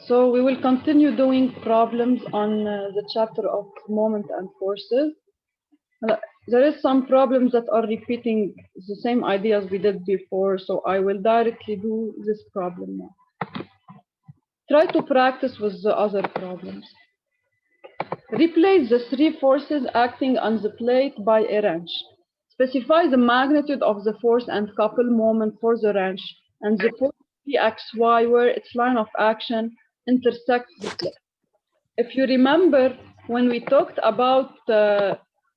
So we will continue doing problems on the chapter of moment and forces. There is some problems that are repeating the same ideas we did before, so I will directly do this problem now. Try to practice with the other problems. Replace the three forces acting on the plate by a wrench. Specify the magnitude of the force and couple moment for the wrench and the force Pxy where its line of action intersects the plate. If you remember, when we talked about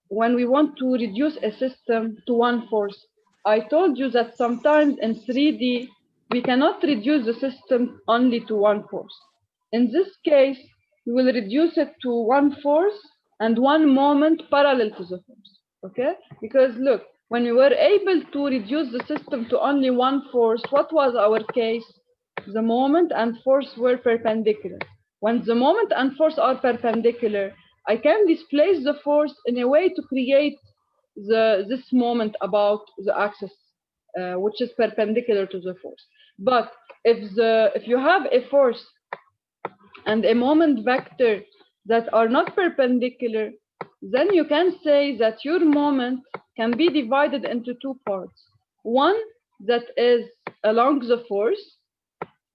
when we want to reduce a system to one force, I told you that sometimes in 3D, we cannot reduce the system only to one force. In this case, we will reduce it to one force and one moment parallel to the force, okay? Because look, when we were able to reduce the system to only one force, what was our case? The moment and force were perpendicular. When the moment and force are perpendicular, I can displace the force in a way to create this moment about the axis, which is perpendicular to the force. But if you have a force and a moment vector that are not perpendicular, then you can say that your moment can be divided into two parts. One that is along the force,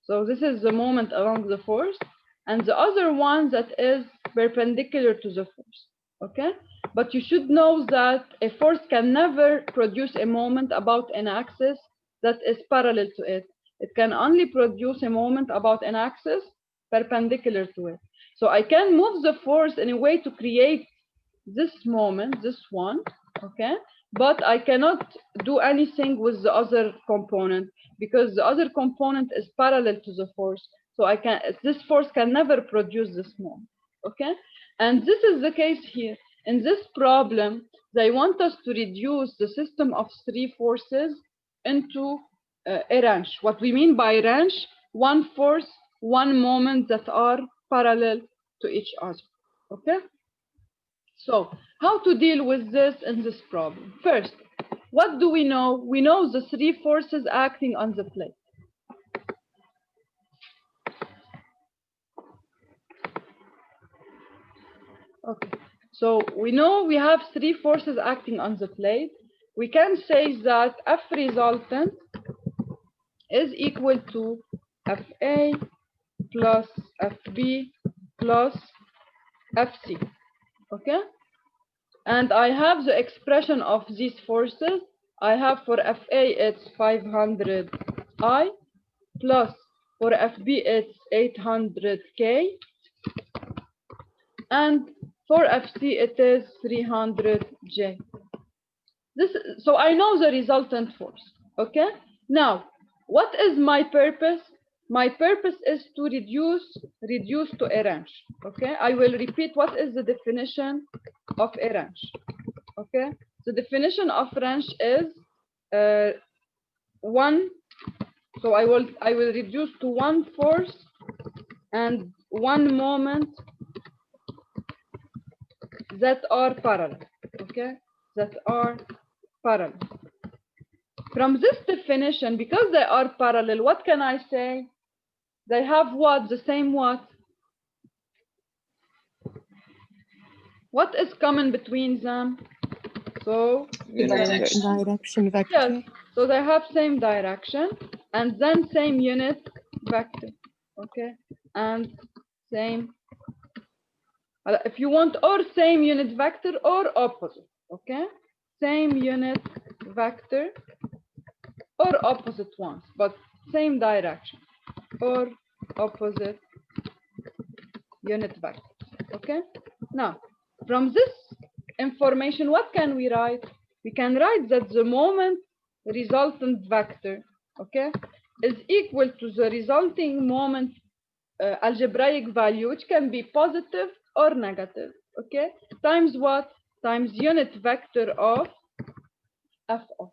so this is the moment along the force, and the other one that is perpendicular to the force, okay? But you should know that a force can never produce a moment about an axis that is parallel to it. It can only produce a moment about an axis perpendicular to it. So I can move the force in a way to create this moment, this one, okay? But I cannot do anything with the other component because the other component is parallel to the force. So this force can never produce this moment, okay? And this is the case here. In this problem, they want us to reduce the system of three forces into a wrench. What we mean by wrench, one force, one moment that are parallel to each other, okay? So how to deal with this in this problem? First, what do we know? We know the three forces acting on the plate. Okay, so we know we have three forces acting on the plate. We can say that F resultant is equal to Fa plus Fb plus Fc, okay? And I have the expression of these forces. I have for Fa it's 500I plus for Fb it's 800K and for Fc it is 300J. So I know the resultant force, okay? Now, what is my purpose? My purpose is to reduce to a wrench, okay? I will repeat what is the definition of a wrench, okay? The definition of wrench is one, so I will reduce to one force and one moment that are parallel, okay? That are parallel. From this definition, because they are parallel, what can I say? They have what? The same what? What is common between them? So direction vector. yes, so they have same direction and then same unit vector, okay? And same, if you want, or same unit vector or opposite, okay? Same unit vector or opposite ones, but same direction or opposite unit vector, okay? Now, from this information, what can we write? We can write that the moment resultant vector, okay, is equal to the resulting moment algebraic value, which can be positive or negative, okay, times what? Times unit vector of f of,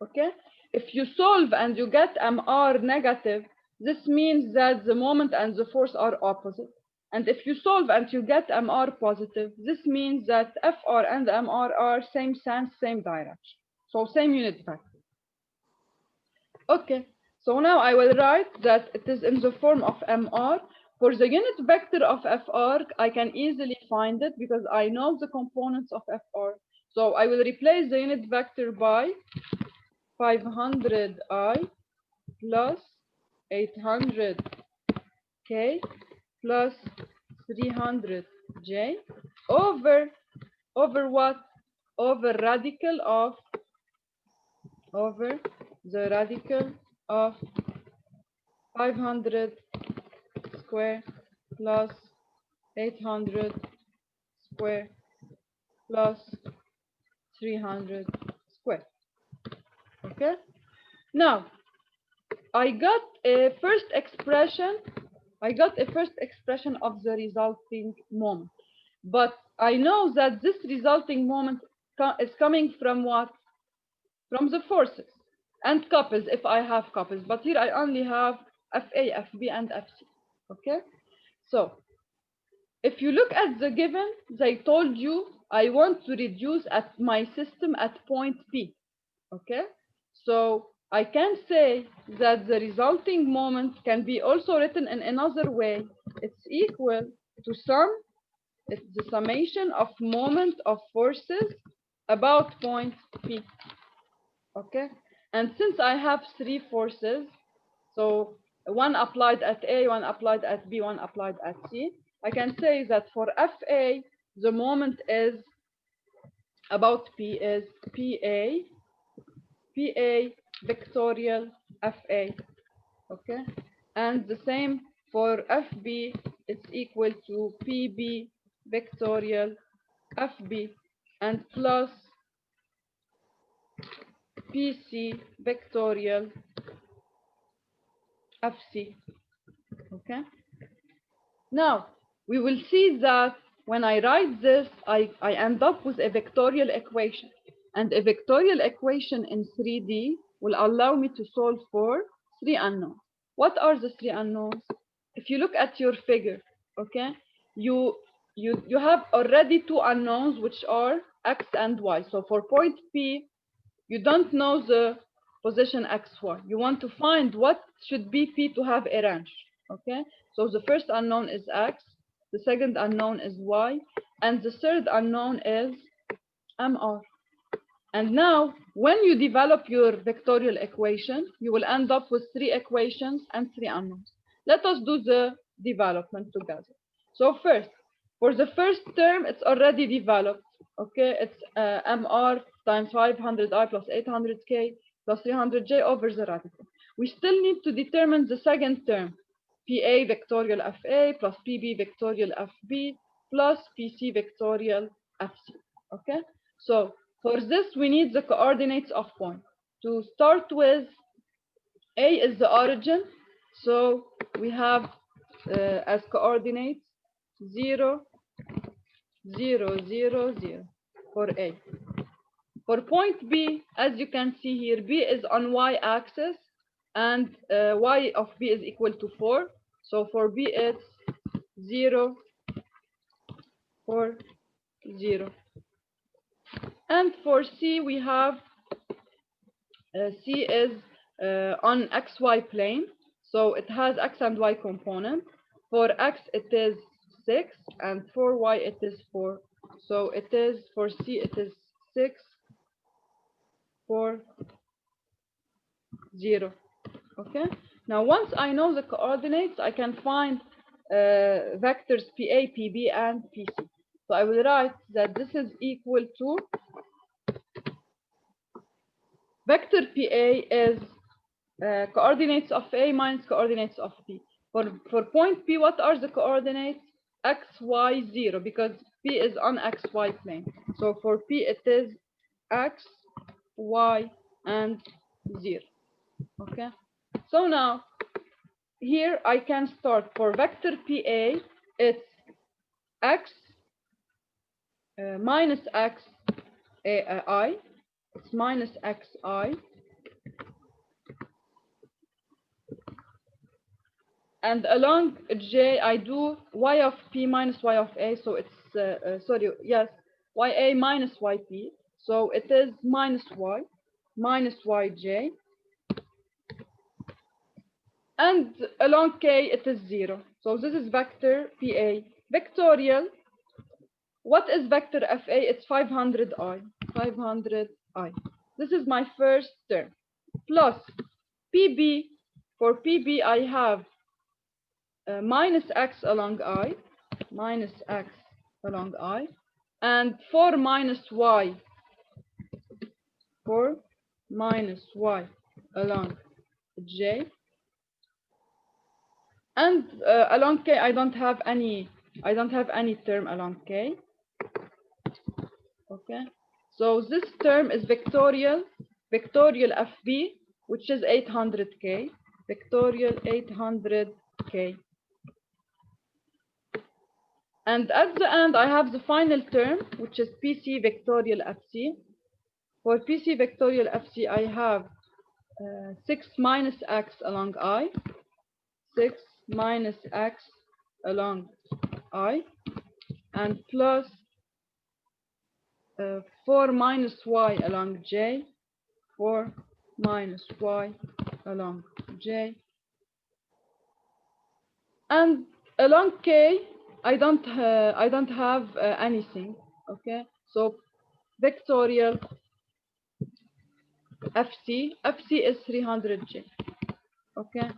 okay? If you solve and you get mr negative, this means that the moment and the force are opposite. And if you solve and you get mr positive, this means that fr and mr are same sense, same direction. So same unit vector. Okay, so now I will write that it is in the form of mr For the unit vector of FR, I can easily find it because I know the components of FR. So I will replace the unit vector by 500I plus 800K plus 300J over what? Over the radical of 500 square plus 800 square plus 300 square. Okay, now I got a first expression of the resulting moment, but I know that this resulting moment is coming from what? From the forces and couples if I have couples, but here I only have FA, FB, and FC. Okay, so if you look at the given, they told you I want to reduce at my system at point P. Okay, so I can say that the resulting moment can be also written in another way. It's equal to it's the summation of moment of forces about point P. Okay, and since I have three forces, so one applied at A, one applied at B, one applied at C, I can say that for FA, the moment is about P is PA vectorial FA, okay? And the same for FB, it's equal to PB vectorial FB and plus PC vectorial FC, okay? Now, we will see that when I write this, I end up with a vectorial equation. And a vectorial equation in 3D will allow me to solve for three unknowns. What are the three unknowns? If you look at your figure, okay, you have already two unknowns, which are X and Y. So for point P, you don't know the position XY. You want to find what should be P to have a range, okay? So the first unknown is X, the second unknown is Y, and the third unknown is MR. And now, when you develop your vectorial equation, you will end up with three equations and three unknowns. Let us do the development together. So first, for the first term, it's already developed. Okay, it's MR times 500I plus 800K plus 300J over the radical. We still need to determine the second term, PA vectorial FA plus PB vectorial FB plus PC vectorial FC. Okay, so for this, we need the coordinates of point. To start with, A is the origin, so we have as coordinates 0, 0, 0, 0 for A. For point B, as you can see here, B is on y-axis, and y of B is equal to 4. So for B, it's 0, 4, 0. And for C, we have C is on XY plane, so it has X and Y component. For X, it is 6, and for Y, it is 4. So it is, for C, it is 6, 4, 0. Okay? Now, once I know the coordinates, I can find vectors PA, PB, and PC. So I will write that this is equal to vector PA is coordinates of A minus coordinates of B. For point P, what are the coordinates? X, Y, 0, because P is on XY plane. So for P, it is X, Y, and 0. Okay? So now, here I can start for vector PA, it's X minus X I, it's minus XI, and along J I do Y of P minus Y of A, so it's YA minus YP, so it is minus Y minus YJ, and along K it is 0. So this is vector PA. Vectorial, what is vector FA? It's 500i. 500i. This is my first term. Plus PB. For PB, I have minus x along I. Minus x along I. And 4 minus y. 4 minus y along J. And along K, I don't have any term along K. Okay, so this term is vectorial FB, which is 800K, vectorial 800K. And at the end, I have the final term, which is PC vectorial FC. For PC vectorial FC, I have 6 minus x along I, 6 minus x along I, and plus 4 minus y along J, 4 minus y along J. And along K, I don't have anything. Okay, so vectorial FC is 300J. Okay,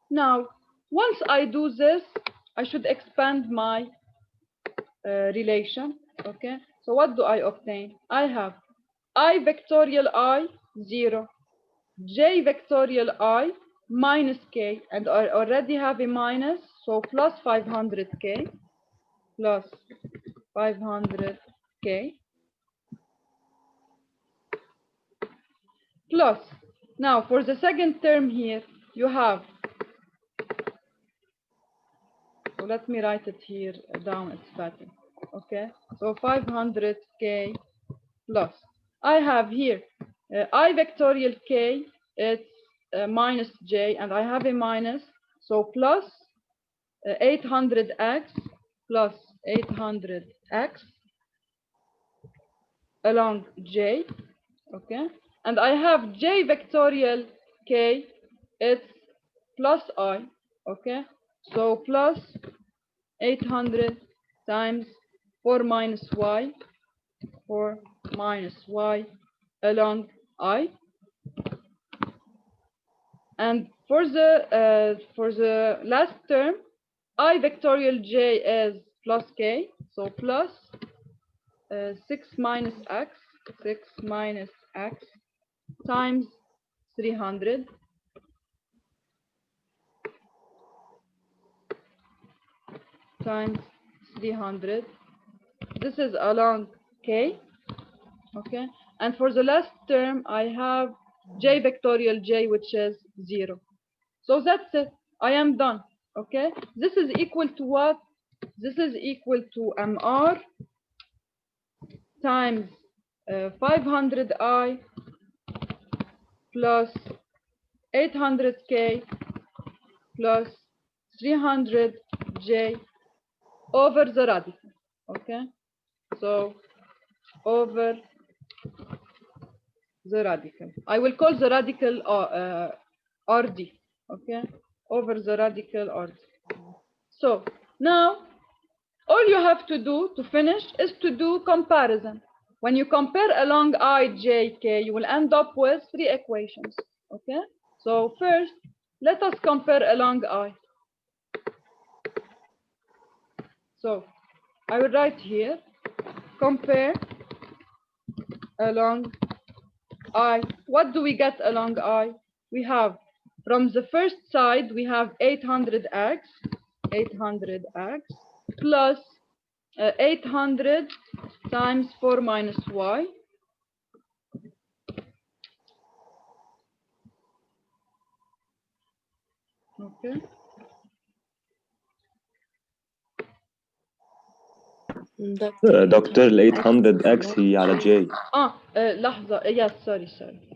now once I do this, I should expand my relation. Okay, so what do I obtain? I have I vectorial I 0, J vectorial I minus K, and I already have a minus, so plus 500K, plus 500K, plus, now for the second term here, you have, so let me write it here down, it's better. Okay, so 500K plus, I have here I vectorial K, it's minus J, and I have a minus, so plus 800x plus 800x along J. Okay, and I have J vectorial K, it's plus I. Okay, so plus 800 times 4 minus y, 4 minus y along I. And for the last term, I vectorial J is plus K, so plus 6 minus x, 6 minus x times 300 times 300. This is along K. Okay, and for the last term, I have J vectorial J, which is 0. So that's it. I am done. Okay, this is equal to what? This is equal to MR times 500I plus 800K plus 300J over the radical. Okay, so over the radical. I will call the radical RD. Okay, over the radical RD. So now all you have to do to finish is to do comparison. When you compare along I, J, K, you will end up with 3 equations. Okay, so first let us compare along I. So I will write here, compare along I. What do we get along I? We have, from the first side, we have 800x plus 800 times 4 minus y. Okay. دكتور ال 800x هي على J. لحظة. Yes, sorry.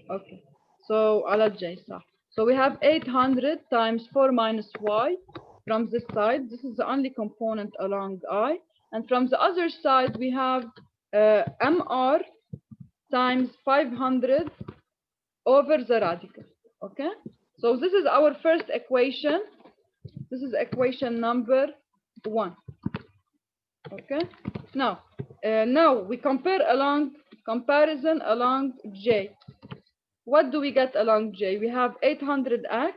Okay. So على J صح. So we have 800 times 4 minus y from this side. This is the only component along I. And from the other side, we have MR times 500 over the radical. Okay. So this is our first equation. This is equation number 1. Okay. Now we comparison along J. What do we get along J? We have 800x.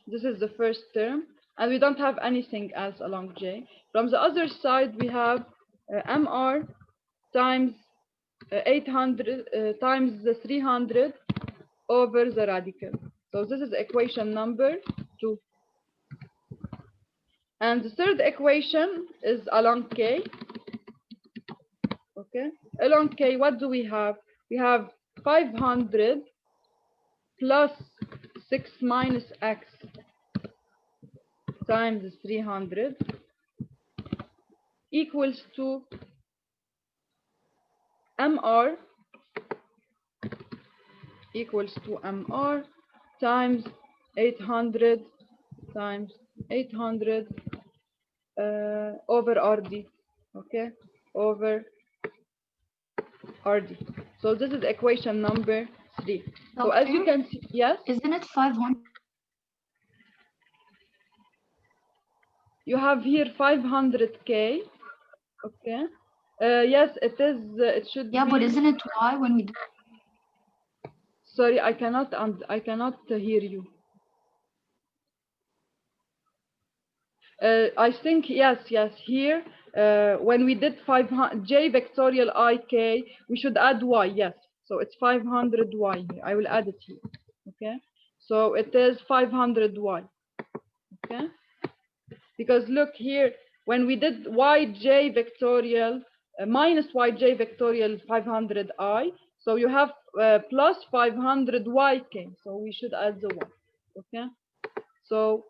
This is the first term, and we don't have anything else along J. From the other side, we have MR times 800 times the 300 over the radical. So this is equation number 2. And the third equation is along K. Okay, along K, what do we have? We have 500 plus 6 minus x times 300 equals to MR times 800 over RD. Okay, over RD. So this is equation number 3. So as you can see, yes? Isn't it 500? You have here 500K. Okay. Yes, it is. It should be. Yeah, but isn't it y when we do? Sorry, I cannot hear you. I think yes. Here, when we did 500 j vectorial ik, we should add y. Yes. So it's 500y here. I will add it here. Okay. So it is 500y. Okay. Because look here, when we did yj vectorial minus yj vectorial 500i, so you have plus 500yk. So we should add the y. Okay. So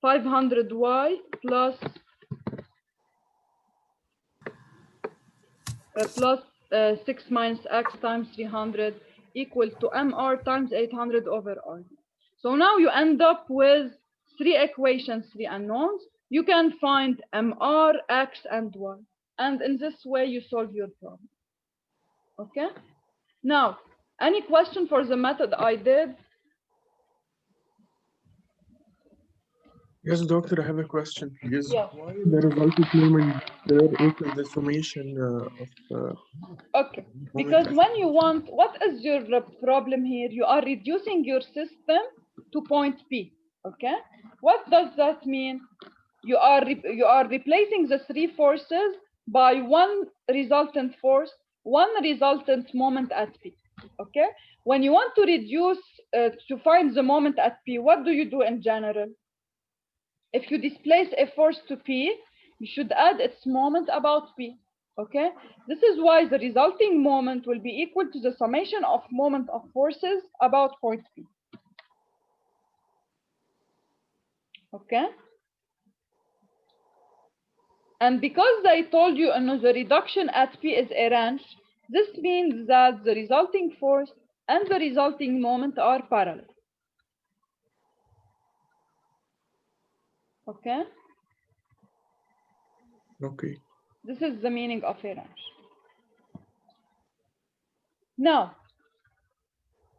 500y plus 6 minus x times 300 equal to mr times 800 over r. So now you end up with 3 equations, 3 unknowns. You can find mr, x, and y. And in this way, you solve your problem. Okay? Now, any question for the method I did? Yes, doctor, I have a question. Yes. Yeah. Why the resulted moment there equals the summation of Okay, because when you want, what is your problem here? You are reducing your system to point P. Okay, what does that mean? You are replacing the 3 forces by 1 resultant force, 1 resultant moment at P. Okay, when you want to reduce to find the moment at P, what do you do in general? If you displace a force to P, you should add its moment about P. Okay, this is why the resulting moment will be equal to the summation of moment of forces about point P. Okay, and because I told you the reduction at P is a range, this means that the resulting force and the resulting moment are parallel. Okay. Okay. This is the meaning of a range. Now,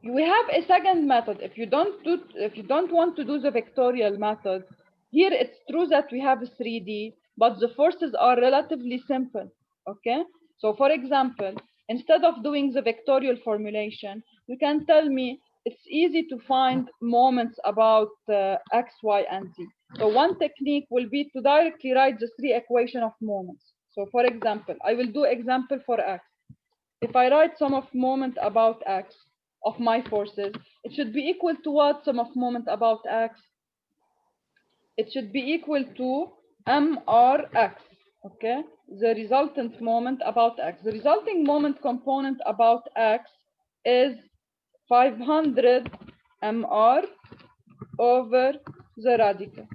we have a second method. If you don't want to do the vectorial method, here it's true that we have 3D, but the forces are relatively simple. Okay. So, for example, instead of doing the vectorial formulation, you can tell me it's easy to find moments about x, y, and z. So one technique will be to directly write the 3 equations of moments. So for example, I will do example for x. If I write sum of moment about x of my forces, it should be equal to what sum of moment about x? It should be equal to mrx, okay? The resultant moment about x. The resulting moment component about x is 500 mr over the radical.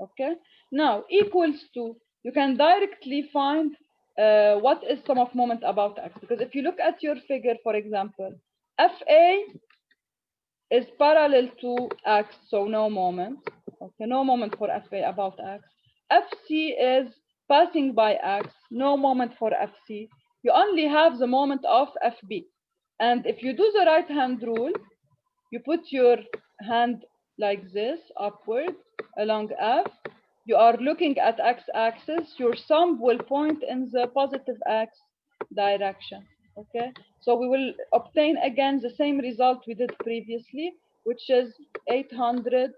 Okay, now equals to, you can directly find what is sum of moment about x, because if you look at your figure, for example, FA is parallel to x, so no moment. Okay, no moment for FA about x. FC is passing by x, no moment for FC. You only have the moment of FB. And if you do the right hand rule, you put your hand like this, upward, along F. You are looking at x-axis. Your sum will point in the positive x direction. Okay, so we will obtain again the same result we did previously, which is 800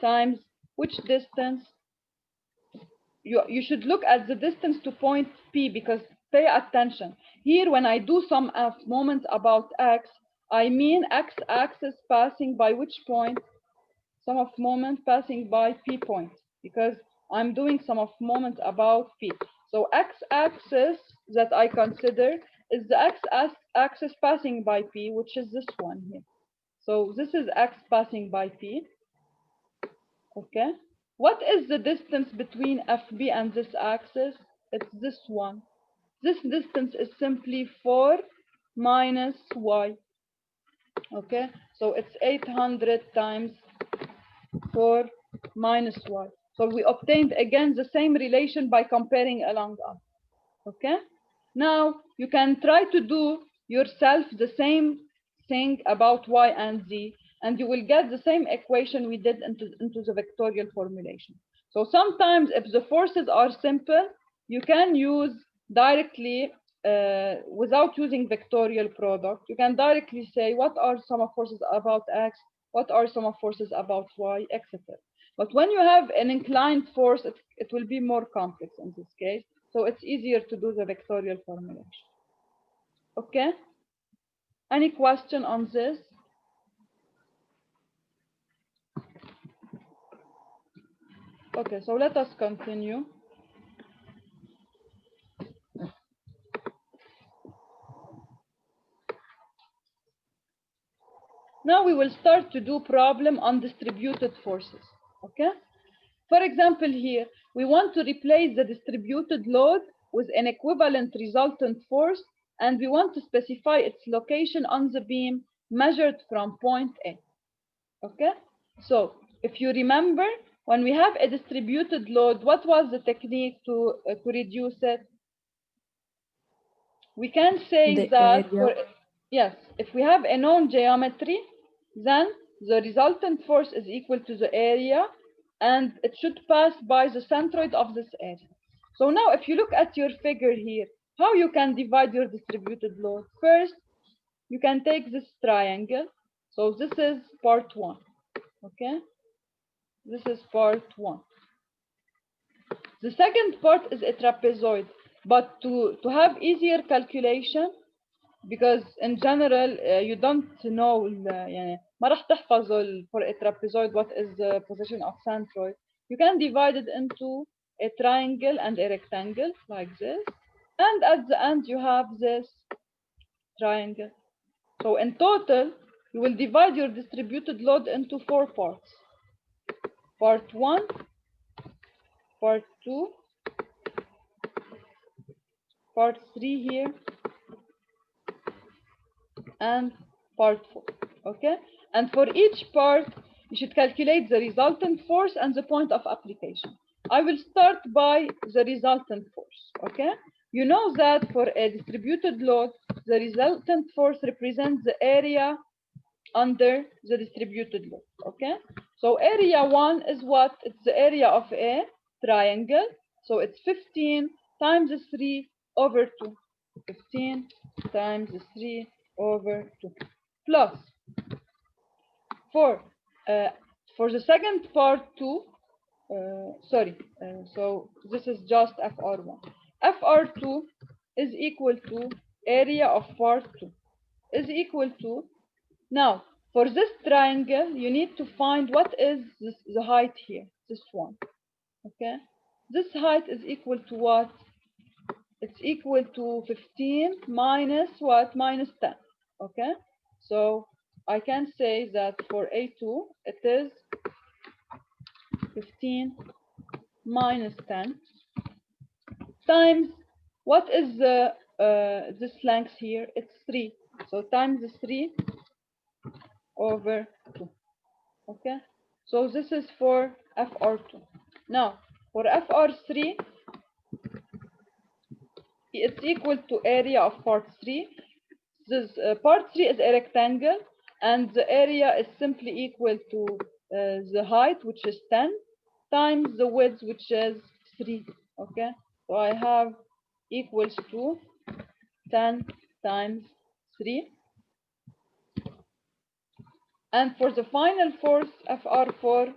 times which distance. You should look at the distance to point P, because pay attention. Here, when I do sum of moments about X, I mean x-axis passing by which point? Sum of moment passing by P point, because I'm doing sum of moments about P. So x-axis that I consider is the x-axis passing by P, which is this one here. So this is x passing by P. Okay. What is the distance between FB and this axis? It's this one. This distance is simply 4 minus y. Okay, so it's 800 times 4 minus y. So we obtained again the same relation by comparing along up. Okay, now you can try to do yourself the same thing about y and z, and you will get the same equation we did into the vectorial formulation. So sometimes if the forces are simple, you can use directly without using vectorial product. You can directly say what are sum of forces about x, what are sum of forces about y, etc. But when you have an inclined force, it will be more complex in this case. So it's easier to do the vectorial formulation. Okay? Any question on this? Okay, so let us continue. Now we will start to do problem on distributed forces. Okay? For example, here, we want to replace the distributed load with an equivalent resultant force, and we want to specify its location on the beam measured from point A. Okay? So, if you remember, when we have a distributed load, what was the technique to reduce it? We can say The that, area. yes, if we have a known geometry, then the resultant force is equal to the area, and it should pass by the centroid of this area. So now if you look at your figure here, how you can divide your distributed load? First, you can take this triangle. So this is part 1. Okay? This is part 1. The second part is a trapezoid. But to have easier calculation, because in general you don't know يعني ما راح تحفظوا for a trapezoid what is the position of centroid. You can divide it into a triangle and a rectangle like this, and at the end you have this triangle. So in total you will divide your distributed load into 4 parts. Part 1, part 2, part 3 here, and part 4. Okay, and for each part you should calculate the resultant force and the point of application. I will start by the resultant force. Okay, you know that for a distributed load the resultant force represents the area under the distributed load. Okay, so area 1 is what? It's the area of a triangle, so it's 15 times 3 over 2. 15 times 3 over 2 plus for the second part 2, so this is just FR1. FR2 is equal to area of part 2 is equal to, now for this triangle you need to find what is the height here, this one. Okay, this height is equal to what? It's equal to 15 minus what? Minus 10. Okay, so I can say that for A2 it is 15 minus 10 times, what is the this length here? It's 3. So times 3 over 2. Okay, so this is for FR2. Now for FR3 it's equal to area of part 3. This part 3 is a rectangle, and the area is simply equal to the height, which is 10, times the width, which is 3. Okay, so I have equals to 10 times 3. And for the final force, FR4,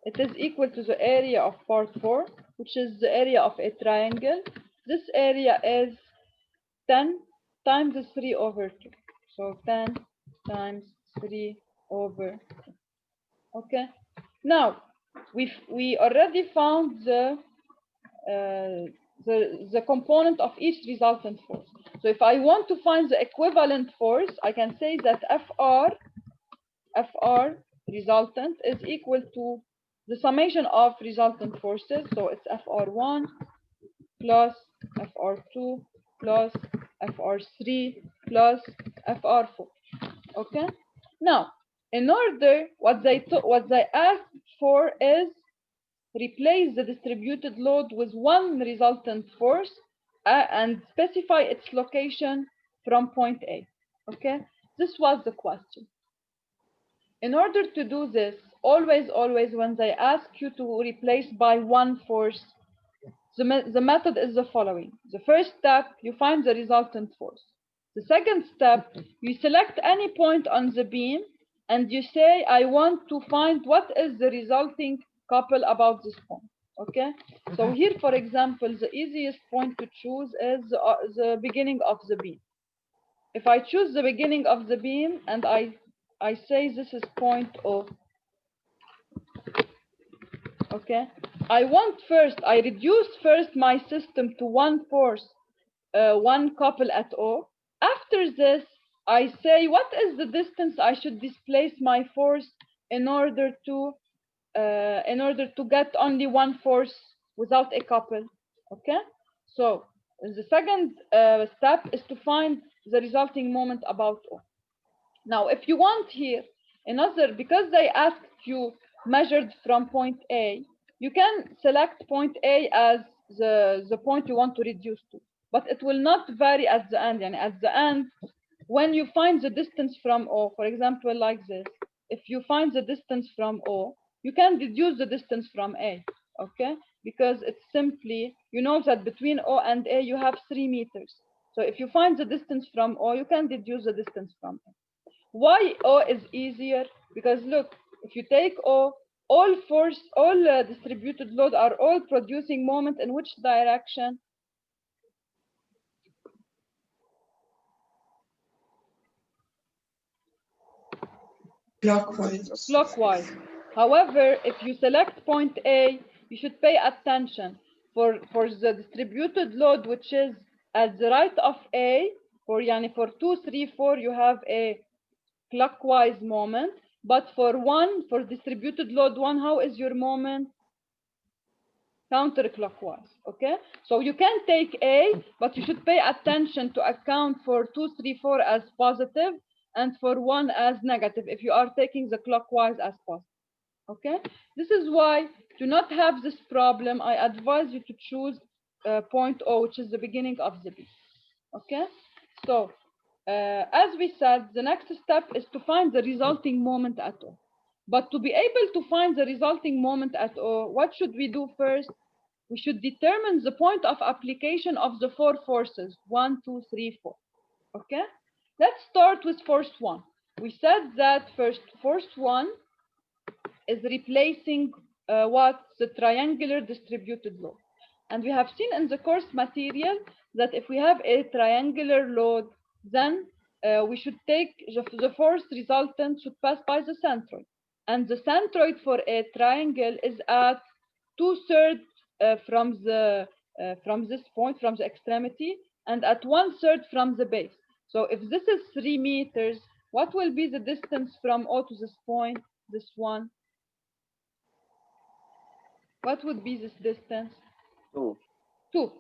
it is equal to the area of part 4, which is the area of a triangle. This area is 10 times 3 over 2. So 10 times 3 over 2. Okay. Now, we already found the component of each resultant force. So if I want to find the equivalent force, I can say that FR resultant is equal to the summation of resultant forces. So it's FR1 plus FR2 plus FR3 plus FR4. Okay. Now, in order, what they asked for is replace the distributed load with one resultant force and specify its location from point A. Okay, this was the question. In order to do this, always when they ask you to replace by one force, the method is the following. The first step, you find the resultant force. The second step, you select any point on the beam and you say, I want to find what is the resulting couple about this point. Okay, so here, for example, the easiest point to choose is the beginning of the beam. If I choose the beginning of the beam and I say this is point O. Okay, I reduce first my system to one force, one couple at O. After this, I say what is the distance I should displace my force in order to get only one force without a couple. Okay, so the second step is to find the resulting moment about O. Now, if you want here because they asked you measured from point A, you can select point A as the point you want to reduce to, but it will not vary at the end. And at the end, when you find the distance from O, for example, like this, if you find the distance from O, you can deduce the distance from A, okay? Because it's simply, you know that between O and A, you have 3 meters. So if you find the distance from O, you can deduce the distance from A. Why O is easier? Because look, if you take O, all distributed load are all producing moment in which direction? Clockwise. Clockwise. However, if you select point A, you should pay attention for the distributed load, which is at the right of A, for 2, 3, 4, you have a clockwise moment, but for distributed load 1, how is your moment? Counterclockwise. Okay, so you can take A, but you should pay attention to account for 2, 3, 4 as positive and for 1 as negative if you are taking the clockwise as positive. Okay, this is why, to not have this problem, I advise you to choose point O, which is the beginning of the beam. Okay, so as we said, the next step is to find the resulting moment at O. But to be able to find the resulting moment at O, what should we do first? We should determine the point of application of the 4 forces, 1, 2, 3, 4. Okay, let's start with force 1. We said that force 1 is replacing the triangular distributed load. And we have seen in the course material that if we have a triangular load, then we should take the force resultant should pass by the centroid. And the centroid for a triangle is at 2/3 from this point, from the extremity, and at 1/3 from the base. So if this is 3 meters, what will be the distance from O to this point, this one? What would be this distance? 2. 2.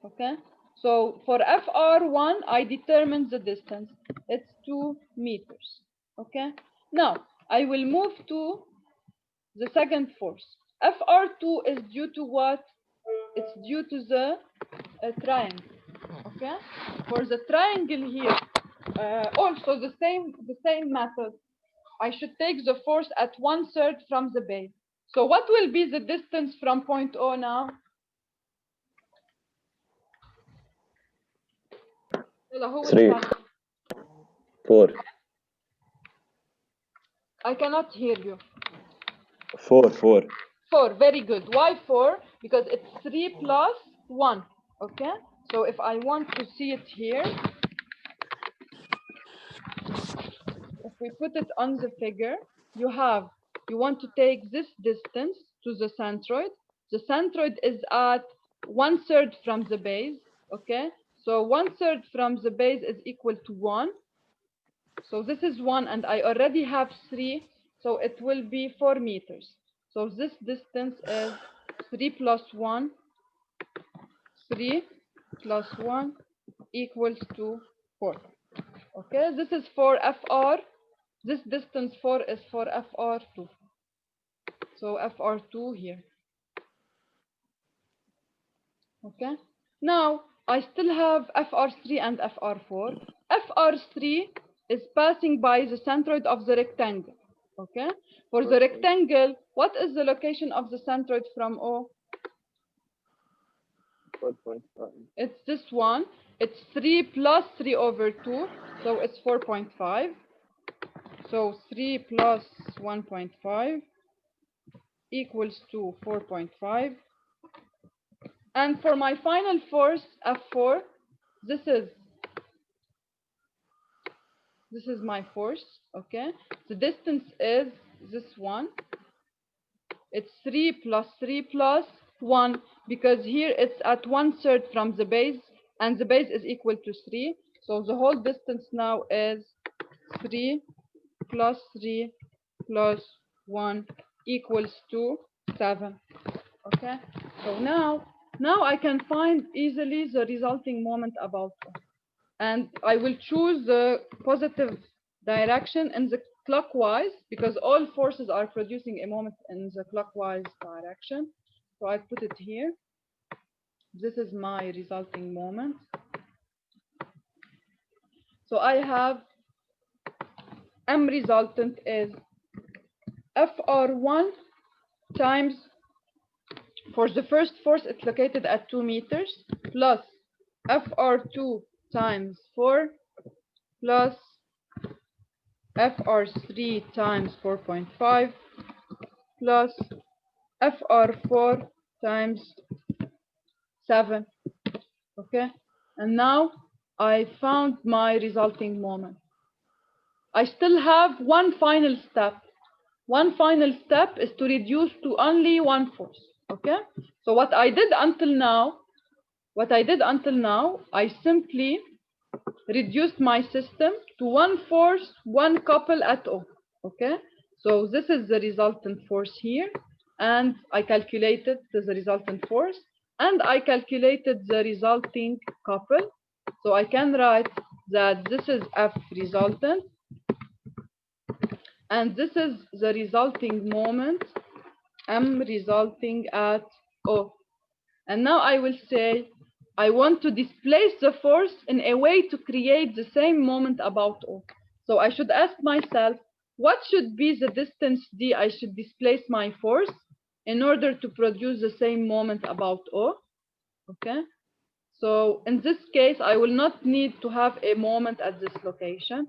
Okay, so for FR1, I determined the distance. It's 2 meters. Okay, now I will move to the second force. FR2 is due to what? It's due to the triangle. Okay, for the triangle here, Also the same method. I should take the force at 1/3 from the base. So what will be the distance from point O now? Yalla, who will 3, start? 4, I cannot hear you. 4, 4. 4, very good. Why 4? Because it's 3 plus 1. Okay? So if I want to see it here, if we put it on the figure, you want to take this distance to the centroid. The centroid is at 1/3 from the base. Okay? So 1/3 from the base is equal to 1. So this is 1, and I already have 3. So it will be 4 meters. So this distance is 3 plus 1. 3 plus 1 equals to 4. Okay, this is for FR. This distance 4 is for FR2. So FR2 here. Okay, now I still have FR3 and FR4. FR3 is passing by the centroid of the rectangle. Okay, for the rectangle, what is the location of the centroid from O? 4.5. It's this one. It's 3 plus 3 over 2, so it's 4.5. So 3 plus 1.5 equals to 4.5. And for my final force, F4, this is my force, okay? The distance is this one. It's 3 plus 3 plus 1, because here it's at 1/3 from the base, and the base is equal to 3. So the whole distance now is 3 plus 3 plus 1 equals to 7. Okay, so now I can find easily the resulting moment about O. And I will choose the positive direction in the clockwise, because all forces are producing a moment in the clockwise direction. So I put it here. This is my resulting moment. So I have M resultant is FR1 times, for the first force, it's located at 2 meters, plus FR2 times 4, plus FR3 times 4.5, plus FR4 times 7. Okay, and now I found my resulting moment. I still have one final step. One final step is to reduce to only one force. Okay, so what I did until now, I simply reduced my system to one force, one couple at O. Okay, so this is the resultant force here, and I calculated the resultant force, and I calculated the resulting couple. So I can write that this is F resultant, and this is the resulting moment, M resulting at O. And now I will say, I want to displace the force in a way to create the same moment about O. So I should ask myself, what should be the distance D I should displace my force in order to produce the same moment about O? Okay. So in this case, I will not need to have a moment at this location.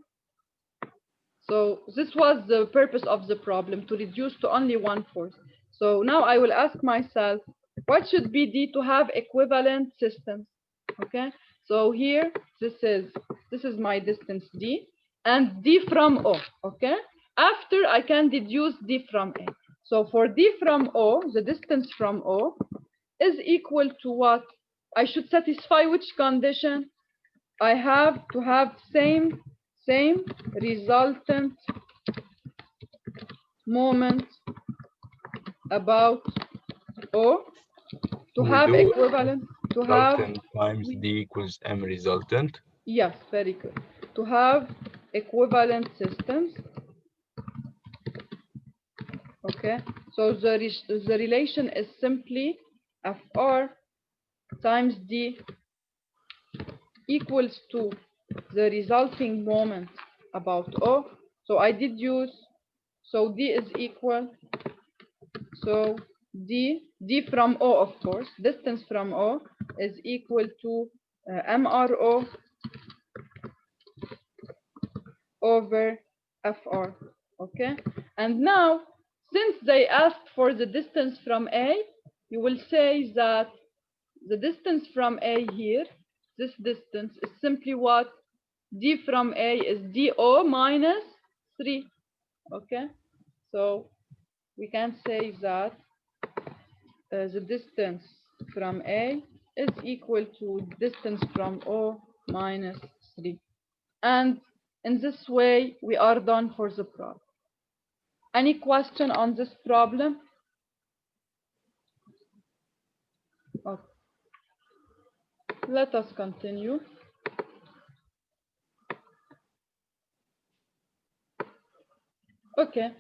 So this was the purpose of the problem, to reduce to only one force. So now I will ask myself, what should be D to have equivalent systems? Okay, so here, this is my distance D, and D from O, okay? After, I can deduce D from A. So for D from O, the distance from O is equal to what? I should satisfy which condition? I have to have same resultant moment about O, to We have do equivalent, to have, resultant times D equals M resultant. yes, very good. To have equivalent systems. Okay, so the relation is simply FR times D equals to the resulting moment about O. So I deduce, so D is equal, so D from O, of course, distance from O is equal to MRO over FR, okay? And now, since they asked for the distance from A, you will say that the distance from A here, this distance is simply what? D from A is DO minus 3, okay? So we can say that the distance from A is equal to distance from O minus 3. And in this way, we are done for the problem. Any question on this problem? Okay. Let us continue. Okay.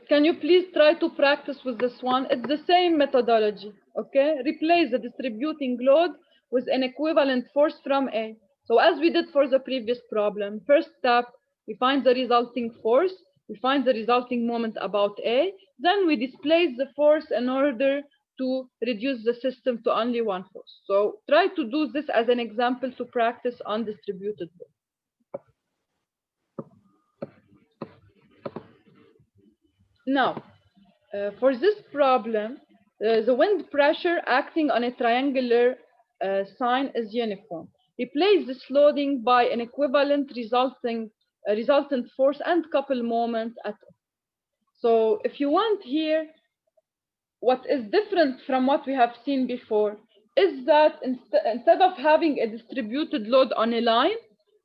Can you please try to practice with this one? It's the same methodology, okay? Replace the distributing load with an equivalent force from A. So as we did for the previous problem, first step, we find the resulting force, we find the resulting moment about A, then we displace the force in order to reduce the system to only one force. So try to do this as an example to practice on distributed load. Now, for this problem, the wind pressure acting on a triangular sign is uniform. Replace this loading by an equivalent resultant force and couple moment at. So if you want here, what is different from what we have seen before is that instead of having a distributed load on a line,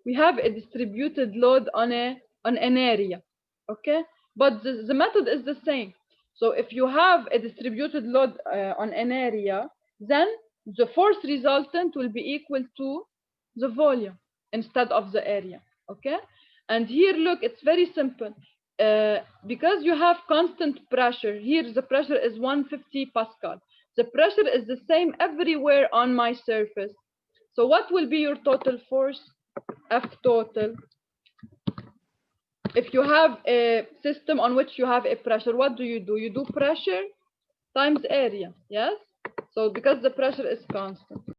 we have a distributed load on an area, okay? But the method is the same. So if you have a distributed load on an area, then the force resultant will be equal to the volume instead of the area, okay? And here, look, it's very simple. Because you have constant pressure, here the pressure is 150 Pascal. The pressure is the same everywhere on my surface. So what will be your total force? F total. If you have a system on which you have a pressure, what do? You do pressure times area, yes? So because the pressure is constant.